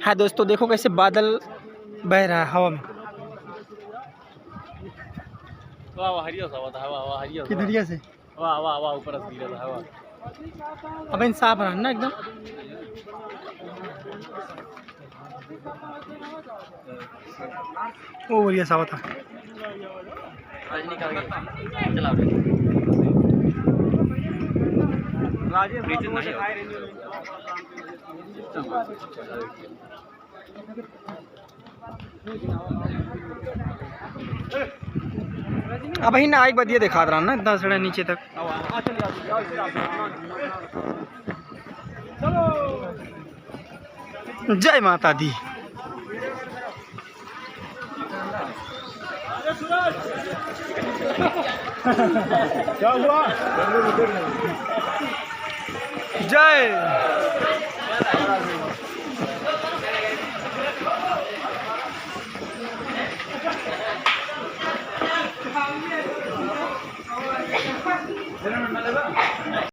है दोस्तों, देखो कैसे बादल बह रहा है हवा में। किधरिया से अब इन साफ रहा ना एकदम। वो बढ़िया सा था। अब ही ना एक बदिया दिखा रहा ना इतना सड़ा नीचे तक। जय माता दी। क्या हुआ? जय